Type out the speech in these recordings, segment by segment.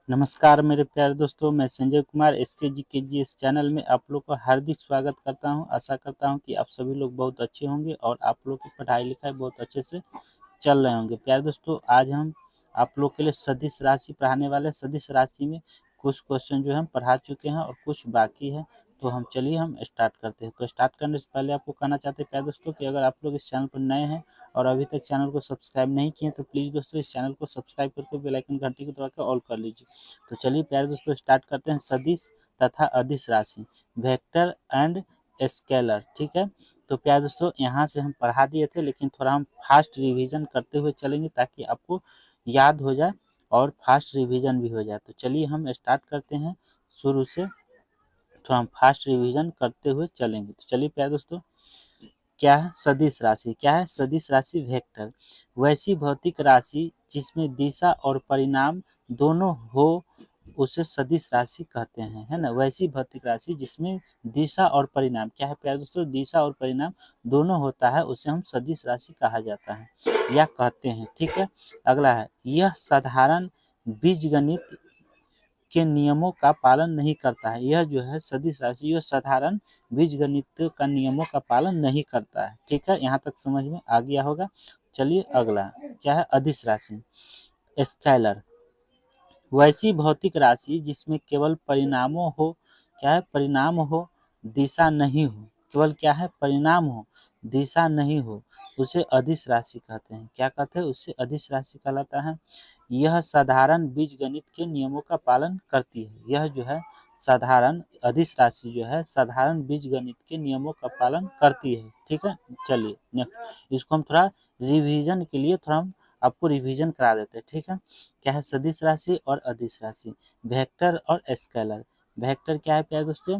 नमस्कार मेरे प्यारे दोस्तों, मैं संजय कुमार SKGKG इस चैनल में आप लोग का हार्दिक स्वागत करता हूं। आशा करता हूं कि आप सभी लोग बहुत अच्छे होंगे और आप लोग की पढ़ाई लिखाई बहुत अच्छे से चल रहे होंगे। प्यारे दोस्तों, आज हम आप लोग के लिए सदिश राशि पढ़ाने वाले हैं। सदिश राशि में कुछ क्वेश्चन जो हम पढ़ा चुके हैं और कुछ बाकी है, तो हम चलिए हम स्टार्ट करते हैं। तो स्टार्ट करने से पहले आपको कहना चाहते हैं प्यारे दोस्तों कि अगर आप लोग इस चैनल पर नए हैं और अभी तक चैनल को सब्सक्राइब नहीं किए तो प्लीज़ दोस्तों इस चैनल को सब्सक्राइब करके बेल आइकन घंटी को दबा के ऑल कर लीजिए। तो चलिए प्यारे दोस्तों स्टार्ट करते हैं। सदिश तथा अदिश राशि, वेक्टर एंड स्केलर, ठीक है। तो प्यारे दोस्तों यहाँ से हम पढ़ा दिए थे, लेकिन थोड़ा हम फास्ट रिवीजन करते हुए चलेंगे ताकि आपको याद हो जाए और फास्ट रिवीजन भी हो जाए। तो चलिए हम स्टार्ट करते हैं शुरू से, थोड़ा हम फास्ट रिवीजन करते हुए चलेंगे। तो चलिए प्यारे दोस्तों, क्या है सदिश राशि? क्या है सदिश राशि? वेक्टर वैसी भौतिक राशि जिसमें दिशा और परिणाम दोनों हो उसे सदिश राशि कहते हैं, है ना। वैसी भौतिक राशि जिसमें दिशा और परिणाम, क्या है प्यारे दोस्तों, दिशा और परिणाम दोनों होता है, उसे हम सदिश राशि कहा जाता है या कहते हैं, ठीक है। अगला है, यह साधारण बीजगणित के नियमों का पालन नहीं करता है। यह जो है सदिश राशि, यह साधारण बीजगणित का नियमों का पालन नहीं करता है, ठीक है। यहाँ तक समझ में आ गया होगा। चलिए अगला, क्या है अदिश राशि? स्केलर वैसी भौतिक राशि जिसमें केवल परिणामों हो, क्या है परिणाम हो, दिशा नहीं हो। केवल क्या है परिणाम हो, दिशा नहीं हो, उसे अदिश राशि कहते हैं। क्या कहते हैं? उसे अदिश राशि कहलाता है। यह साधारण बीजगणित के नियमों का पालन करती है। यह जो है साधारण अदिश राशि जो है साधारण बीजगणित के नियमों का पालन करती है, ठीक है। चलिए नेक्स्ट, इसको हम थोड़ा रिवीजन के लिए थोड़ा हम आपको रिवीजन करा देते हैं, ठीक है। क्या है सदिश राशि और अदिश राशि, वेक्टर और स्केलर। वेक्टर क्या है प्यारे दोस्तों?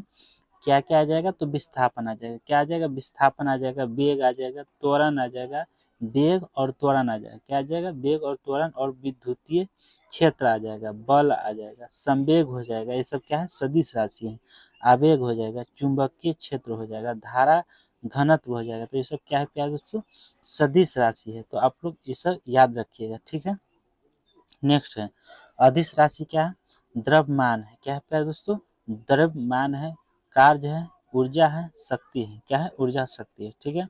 क्या क्या आ जाएगा? तो विस्थापन आ जाएगा। क्या आ जाएगा? विस्थापन आ जाएगा, वेग आ जाएगा, त्वरण आ जाएगा, वेग और त्वरण आ जाएगा। क्या आ जाएगा? वेग और त्वरण और विद्युतीय क्षेत्र आ जाएगा, बल आ जाएगा, संवेग हो जाएगा। ये सब क्या है? सदिश राशि है। आवेग हो जाएगा, चुंबकीय क्षेत्र हो जाएगा, धारा घनत्व हो जाएगा। तो ये सब क्या है प्यारे दोस्तों? सदिश राशि है। तो आप लोग ये सब याद रखिएगा, ठीक है। नेक्स्ट है अदिश राशि, क्या है? द्रव्यमान है। क्या है प्यारे दोस्तों? द्रव्यमान है, कार्य है, ऊर्जा है, शक्ति है। क्या है? ऊर्जा शक्ति है, ठीक है।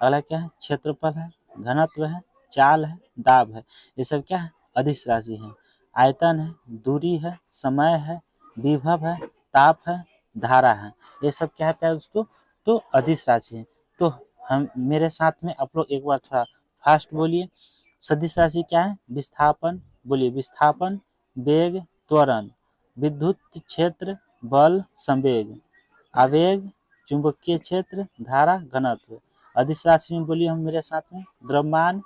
अगला क्या है? क्षेत्रफल है, घनत्व है, चाल है, दाब है। ये सब क्या है? अदिश राशि है। आयतन है, दूरी है, समय है, विभव है, ताप है, धारा है। ये सब क्या है प्यारे दोस्तों? तो अदिश राशि है। तो हम मेरे साथ में आप लोग एक बार थोड़ा फास्ट बोलिए। सदिश राशि क्या है? विस्थापन, बोलिए विस्थापन, वेग, त्वरण, विद्युत क्षेत्र, बल, संवेग, आवेग, चुंबकीय क्षेत्र, धारा, घनत्व। अदिश राशि में बोलिए हम मेरे साथ में, द्रव्यमान,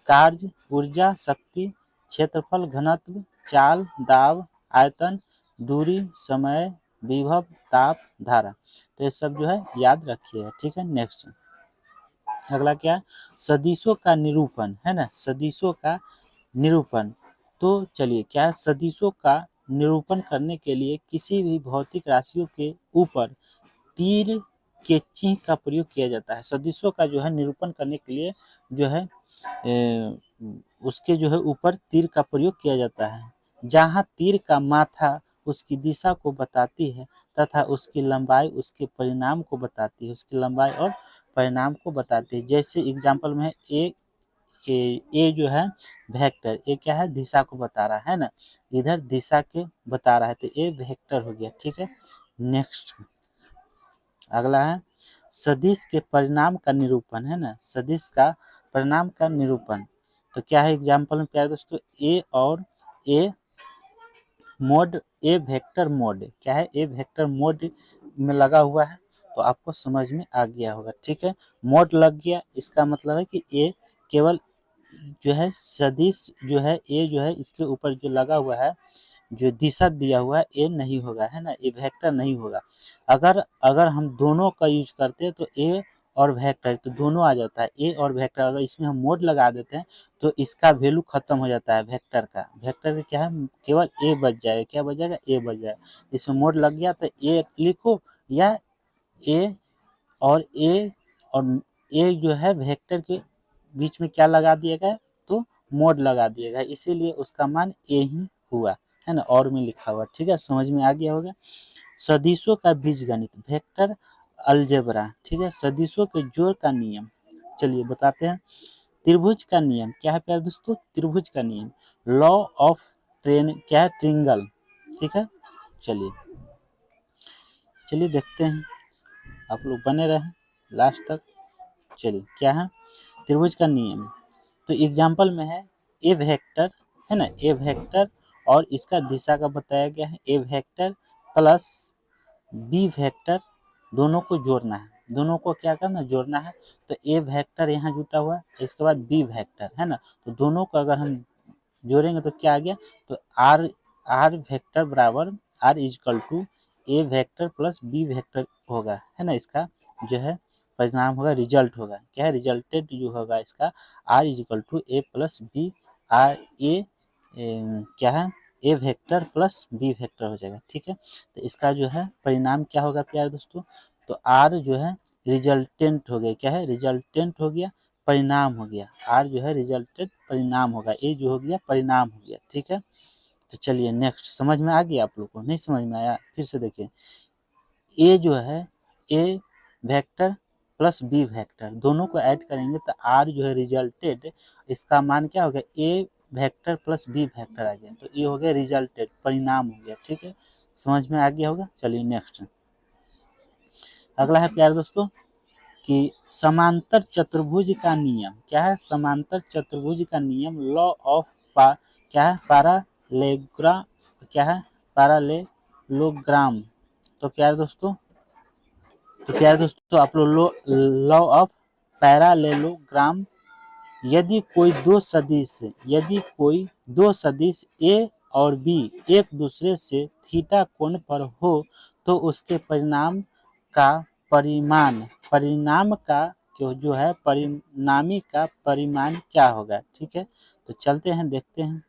कार्य, ऊर्जा, शक्ति, क्षेत्रफल, घनत्व, चाल, दाब, आयतन, दूरी, समय, विभव, ताप, धारा। तो ये सब जो है याद रखिएगा, ठीक है। नेक्स्ट अगला क्या है? सदिशों का निरूपण, है ना। सदिशों का निरूपण, तो चलिए क्या है? सदिशों का निरूपण करने के लिए किसी भी भौतिक राशियों के ऊपर तीर के चिन्ह का प्रयोग किया जाता है। सदिशों का जो है निरूपण करने के लिए जो है उसके जो है ऊपर तीर का प्रयोग किया जाता है। जहाँ तीर का माथा उसकी दिशा को बताती है तथा उसकी लंबाई उसके परिणाम को बताती है। उसकी लंबाई और परिणाम को बताती है। जैसे एग्जाम्पल में ए जो है वेक्टर, ए क्या है? दिशा को बता रहा है ना, इधर दिशा के बता रहा है, तो ए वेक्टर हो गया, ठीक है। नेक्स्ट अगला है सदिश के परिणाम का निरूपण, है ना। सदिश का परिणाम का निरूपण, तो क्या है एग्जाम्पल में प्यारे दोस्तों? ए और ए मोड, ए वेक्टर मोड, क्या है? ए वेक्टर मोड में लगा हुआ है, तो आपको समझ में आ गया होगा, ठीक है। मोड लग गया, इसका मतलब है कि ए केवल जो है सदिश जो है ए जो है इसके ऊपर जो लगा हुआ है, जो दिशा दिया हुआ है, ए नहीं होगा, है ना। ए वेक्टर नहीं होगा। अगर अगर हम दोनों का यूज करते हैं तो ए और वेक्टर तो दोनों आ जाता है। ए और वेक्टर अगर इसमें हम मोड लगा देते हैं तो इसका वैल्यू खत्म हो जाता है वेक्टर का। वेक्टर का क्या है? केवल ए बच जाएगा। क्या बच जाएगा? ए बच जाएगा। इसमें मोड लग गया तो ए लिखो, या ए और ए और ए जो है वेक्टर के बीच में क्या लगा दिएगा? तो मोड लगा दिएगा, इसीलिए उसका मान ए ही हुआ, है ना, और में लिखा हुआ, ठीक है, समझ में आ गया होगा। सदिशों का बीजगणित, वेक्टर अलजेब्रा, ठीक है, सदिशों के जोड़ का नियम, चलिए बताते हैं। त्रिभुज का नियम क्या है प्यारे दोस्तों, त्रिभुज का नियम, लॉ ऑफ ट्रेन क्या है, ट्रिंगल, ठीक है। चलिए चलिए देखते हैं, आप लोग बने रहें लास्ट तक। चलिए क्या है त्रिभुज का नियम, तो एग्जाम्पल में है ए वेक्टर, है ना, ए वेक्टर और इसका दिशा का बताया गया है, A vector plus B vector, दोनों को जोड़ना है, दोनों को क्या करना, जोड़ना है। तो ए वेक्टर यहाँ जुटा हुआ है, इसके बाद बी वेक्टर, है ना, तो दोनों को अगर हम जोड़ेंगे तो क्या आ गया, तो आर आर वेक्टर बराबर R equal to A vector plus B vector होगा, है ना, इसका जो है परिणाम होगा, रिजल्ट होगा, क्या है, रिजल्टेड जो होगा इसका R equal to A plus B, R A क्या है, A vector plus B vector हो जाएगा, ठीक है। तो इसका जो है परिणाम क्या होगा प्यारे दोस्तों, तो आर जो है रिजल्टेंट हो गया, क्या है, रिजल्टेंट हो गया, परिणाम हो गया, आर जो है रिजल्टेड परिणाम होगा, ए जो हो गया परिणाम हो गया, ठीक है। तो चलिए नेक्स्ट, समझ में आ गया आप लोग को, नहीं समझ में आया फिर से देखिए, ए जो है A vector plus B vector दोनों को ऐड करेंगे तो आर जो है रिजल्टेड, इसका मान क्या हो गया, ए वेक्टर प्लस बी वेक्टर आ गया, तो ये हो गया रिजल्टेड, परिणाम हो गया, ठीक है, समझ में आ गया होगा। चलिए नेक्स्ट, अगला है प्यारे दोस्तों कि समांतर चतुर्भुज का नियम क्या है, समांतर चतुर्भुज का नियम, लॉ ऑफ क्या है, पैरालेग्रा, क्या है, पैरालेलोग्राम। तो प्यारे दोस्तों आप लोग लॉ ऑफ पैरालेलोग्राम, यदि कोई दो सदिश ए और बी एक दूसरे से थीटा कोण पर हो तो उसके परिणाम का जो है परिणामी का परिमाण क्या होगा, ठीक है। तो चलते हैं देखते हैं,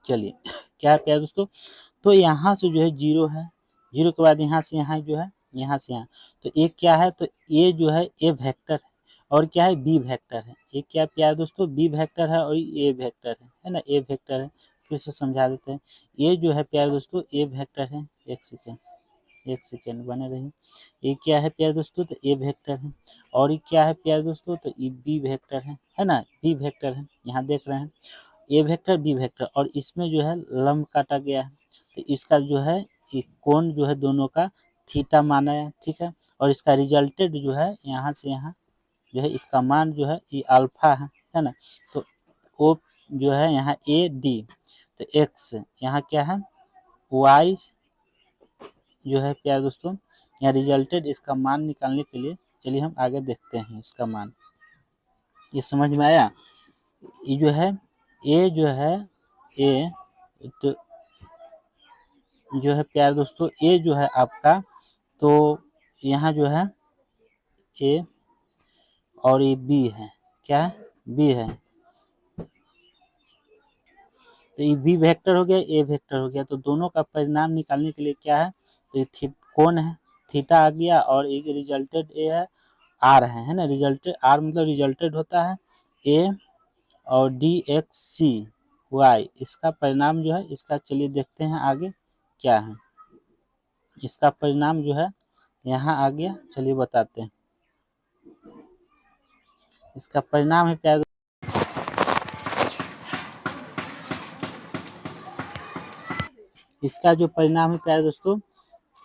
चलिए क्या है प्यारे दोस्तों, तो यहाँ से जो है जीरो है, जीरो के बाद यहाँ से यहाँ जो है, यहाँ से यहाँ, तो ये क्या है, तो ये जो है ए वेक्टर है और क्या है बी वेक्टर है, ये क्या प्यारे दोस्तों बी वेक्टर है और ए वेक्टर है ना, ए वेक्टर है, फिर से समझा देते हैं, ये जो है प्यारे दोस्तों ए वेक्टर है, एक सेकेंड बने रही, ये क्या है प्यारे दोस्तों, तो ए वेक्टर है, और ये क्या है प्यारे दोस्तों, तो ये बी वेक्टर है ना, बी वेक्टर है, यहाँ देख रहे हैं ए वेक्टर बी वेक्टर, और इसमें जो है लंब काटा गया है, तो इसका जो है ये कोण जो है दोनों का थीटा माना है, ठीक है, और इसका रिजल्टेड जो है यहाँ से यहाँ जो है इसका मान जो है ये अल्फा है ना, तो ओ जो है यहाँ ए डी, तो एक्स यहाँ क्या है, वाई जो है प्यारे दोस्तों, यहाँ रिजल्टेड इसका मान निकालने के लिए चलिए हम आगे देखते हैं इसका मान, ये समझ में आया। ये जो है ए जो है ए, तो जो है प्यारे दोस्तों ए जो है आपका, तो यहाँ जो है ए और ये बी है, क्या है, बी है, तो ये बी वेक्टर हो गया, ए वेक्टर हो गया, तो दोनों का परिणाम निकालने के लिए क्या है, तो ये कौन है, थीटा आ गया, और एक रिजल्टेड ए है, आर है ना, रिजल्टेड आर मतलब रिजल्टेड होता है ए और डी एक्स सी वाई, इसका परिणाम जो है इसका, चलिए देखते हैं आगे क्या है, इसका परिणाम जो है यहाँ आ गया, चलिए बताते हैं, इसका परिणाम है प्यारे, इसका जो परिणाम है प्यारे दोस्तों,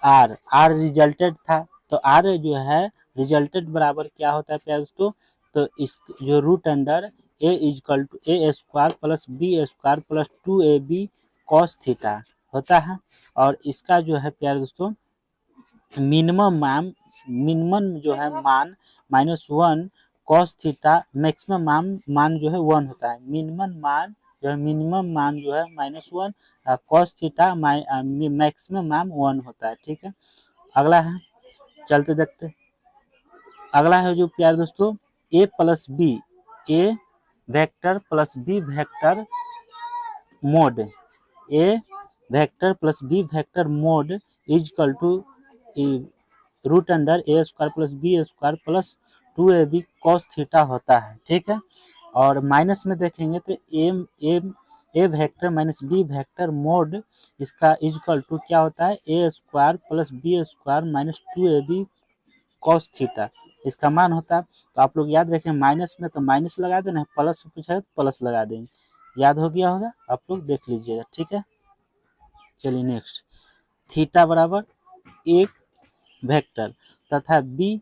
आर रिजल्टेड था, तो आर जो है रिजल्टेड बराबर क्या होता है प्यारे दोस्तों, तो इस जो root under A equal to A square plus B square plus 2ab cos theta होता है, और इसका जो है प्यारे दोस्तों मिनिमम जो है मान -1 कॉस थीटा, मैक्सिमम मान जो है 1 होता है, मिनिमम मान जो है -1 कॉस थीटा, मैक्सिमम मान 1 होता है, ठीक है। अगला है, चलते देखते, अगला है जो प्यारे दोस्तों A plus B, A vector plus B vector mod, A vector plus B vector mod equal to root under A square plus B square plus 2ab cos theta होता है, ठीक है। और माइनस में देखेंगे तो A A vector minus B vector mod इसका equal to क्या होता है, A square plus B square minus 2ab cos theta इसका मान होता है। तो आप लोग याद रखें माइनस में तो माइनस लगा देना है, प्लस से पूछा है तो प्लस लगा देंगे। याद हो गया होगा, आप लोग देख लीजिएगा, ठीक है। चलिए नेक्स्ट, थीटा बराबर एक वेक्टर तथा बी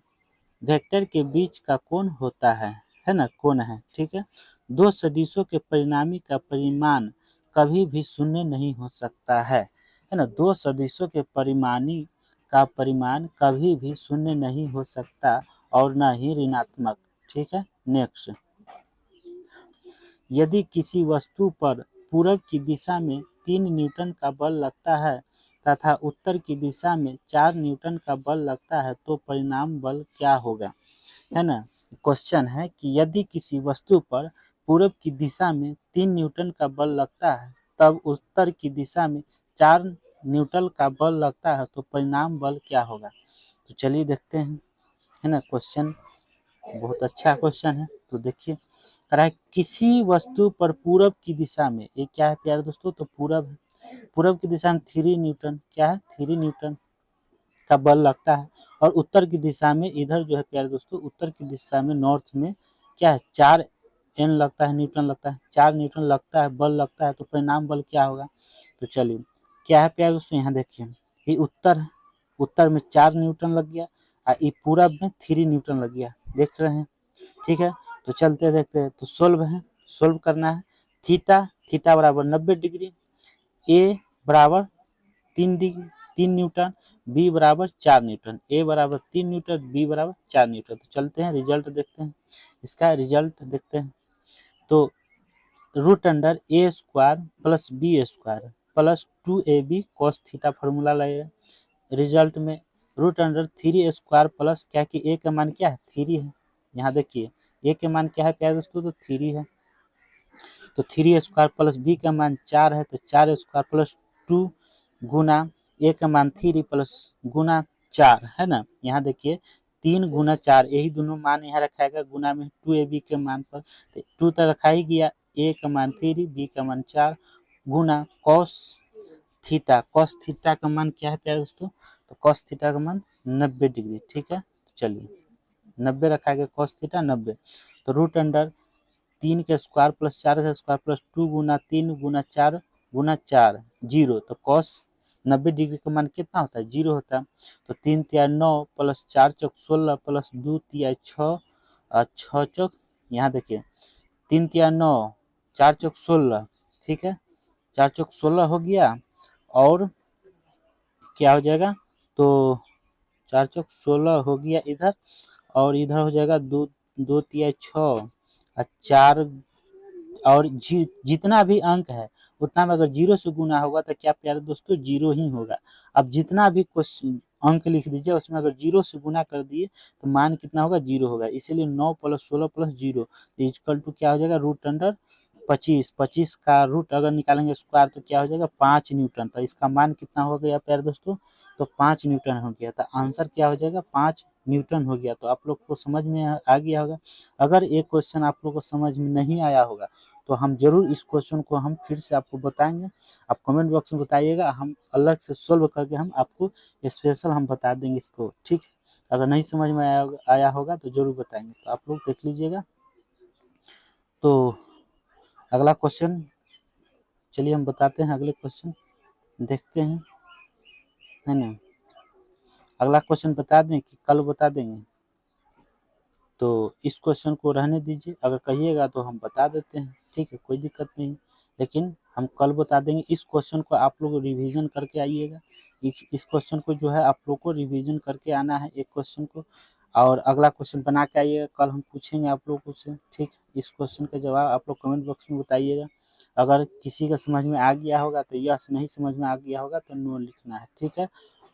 वेक्टर के बीच का कोण होता है ना, कोण है, ठीक है। दो सदिशों के परिणामी का परिमाण कभी भी शून्य नहीं हो सकता है ना। दो सदिशों के परिमाणी का परिमाण कभी भी शून्य नहीं हो सकता और न ही ऋणात्मक, ठीक है। नेक्स्ट, यदि किसी वस्तु पर पूरब की दिशा में 3 न्यूटन का बल लगता है तथा उत्तर की दिशा में 4 न्यूटन का बल लगता है तो परिणाम बल क्या होगा, है ना। क्वेश्चन है कि यदि किसी वस्तु पर पूरब की दिशा में 3 न्यूटन का बल लगता है तब उत्तर की दिशा में 4 न्यूटन का बल लगता है तो परिणाम बल क्या होगा। तो चलिए देखते हैं, है ना। क्वेश्चन बहुत अच्छा क्वेश्चन है। तो देखिए कह रहा है किसी वस्तु पर पूरब की दिशा में, ये क्या है प्यारे दोस्तों, तो पूरब है। पूरब की दिशा में 3 न्यूटन, क्या है, 3 न्यूटन का बल लगता है। और उत्तर की दिशा में इधर जो है प्यारे दोस्तों, उत्तर की दिशा में नॉर्थ में क्या है, 4 एन लगता है, न्यूटन लगता है, 4 न्यूटन लगता है, बल लगता है। तो परिणाम बल क्या होगा। तो चलिए क्या है प्यारे दोस्तों, यहाँ देखिए ये उत्तर है, उत्तर में 4 न्यूटन लग गया और ये पूरब में 3 न्यूटन लग गया, देख रहे हैं, ठीक है। तो चलते देखते हैं, तो सोल्व है, सोल्व करना है। थीटा, थीटा बराबर 90 डिग्री, ए बराबर 3 न्यूटन, बी बराबर 4 न्यूटन, ए बराबर 3 न्यूटन, बी बराबर 4 न्यूटन। तो चलते हैं रिजल्ट देखते हैं, इसका रिजल्ट देखते हैं। तो root under A square plus B square plus 2ab cos theta formula लगेगा। रिजल्ट में रूट अंडर 3 स्क्वायर प्लस क्या कि ए का मान क्या है, 3 है। यहाँ देखिए ए के मान क्या है प्यारे दोस्तों, तो 3 है। तो 3 स्क्वायर प्लस बी का मान 4 है, तो 4 स्क्वायर प्लस 2 गुना ए का मान 3 प्लस गुना 4, है ना। यहाँ देखिए 3 गुना 4, यही दोनों मान यहाँ रखाएगा गुना में 2ab के मान पर, तो 2 तो रखा ही गया, ए का मान 3, बी का मान 4 गुना कॉस थीटा, कॉस थीटा का मान क्या है प्यारे दोस्तों, तो कॉस थीटा का मान 90 डिग्री, ठीक है। चलिए 90 रखा गया, कॉस थीटा 90। तो रूट अंडर 3 का स्क्वायर प्लस 4 का स्क्वायर प्लस 2 गुना 3 गुना 4 जीरो, तो कॉस 90 डिग्री का मान कितना होता है, 0 होता है। तो 3 तिया 9 प्लस 4 चौक 16 प्लस 2 तिया 6 और 6 चौक, यहाँ देखिए 3 तिया 9 4 चौक 16, ठीक है, 4 चौक 16 हो गया। और क्या हो जाएगा, तो 4 चौक 16 हो गया इधर, और इधर हो जाएगा 2 2 तिया 6 और 4, और जितना भी अंक है उतना में अगर 0 से गुना होगा तो क्या प्यारे दोस्तों, 0 ही होगा। अब जितना भी क्वेश्चन अंक लिख दीजिए उसमें अगर 0 से गुना कर दिए तो मान कितना होगा, 0 होगा। इसीलिए 9 प्लस 16 प्लस 0 इक्वल टू क्या हो जाएगा, रूट अंडर 25, 25 का रूट अगर निकालेंगे स्क्वायर तो क्या हो जाएगा, 5 न्यूटन। तो इसका मान कितना हो गया प्यारे दोस्तों, तो 5 न्यूटन हो गया। तो आंसर क्या हो जाएगा, 5 न्यूटन हो गया। तो आप लोग को समझ में आ गया होगा। अगर एक क्वेश्चन आप लोग को समझ में नहीं आया होगा तो हम जरूर इस क्वेश्चन को हम फिर से आपको बताएंगे, आप कमेंट बॉक्स में बताइएगा, हम अलग से सोल्व करके हम आपको स्पेशल हम बता देंगे इसको, ठीक है। अगर नहीं समझ में आया होगा तो जरूर बताएंगे। तो आप लोग देख लीजिएगा। तो अगला क्वेश्चन, चलिए हम बताते हैं अगले क्वेश्चन, देखते हैं, है ना। अगला क्वेश्चन बता दें कि कल बता देंगे, तो इस क्वेश्चन को रहने दीजिए, अगर कहिएगा तो हम बता देते हैं, ठीक है, कोई दिक्कत नहीं। लेकिन हम कल बता देंगे। इस क्वेश्चन को आप लोग रिवीजन करके आइएगा। इस क्वेश्चन को जो है आप लोग को रिवीजन करके आना है, एक क्वेश्चन को, और अगला क्वेश्चन बना के आइएगा। कल हम पूछेंगे आप लोगों से, ठीक। इस क्वेश्चन का जवाब आप लोग कमेंट बॉक्स में बताइएगा। अगर किसी का समझ में आ गया होगा तो यस, नहीं समझ में आ गया होगा तो नो लिखना है, ठीक है।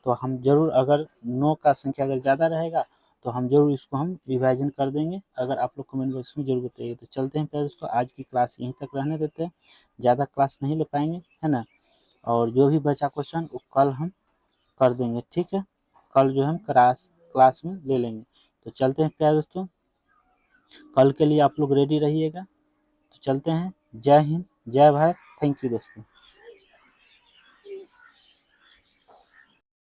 तो हम जरूर, अगर नो का संख्या अगर ज़्यादा रहेगा तो हम जरूर इसको हम रिवाइजन कर देंगे। अगर आप लोग कमेंट बॉक्स में जरूर बताइए। तो चलते हैं प्यारे दोस्तों, आज की क्लास यहीं तक रहने देते हैं, ज़्यादा क्लास नहीं ले पाएंगे, है ना। और जो भी बचा क्वेश्चन वो कल हम कर देंगे, ठीक है। कल जो हम क्लास में ले लेंगे। तो चलते हैं प्यारे दोस्तों, कल के लिए आप लोग रेडी रहिएगा। तो चलते हैं, जय हिंद, जय भारत। थैंक यू दोस्तों।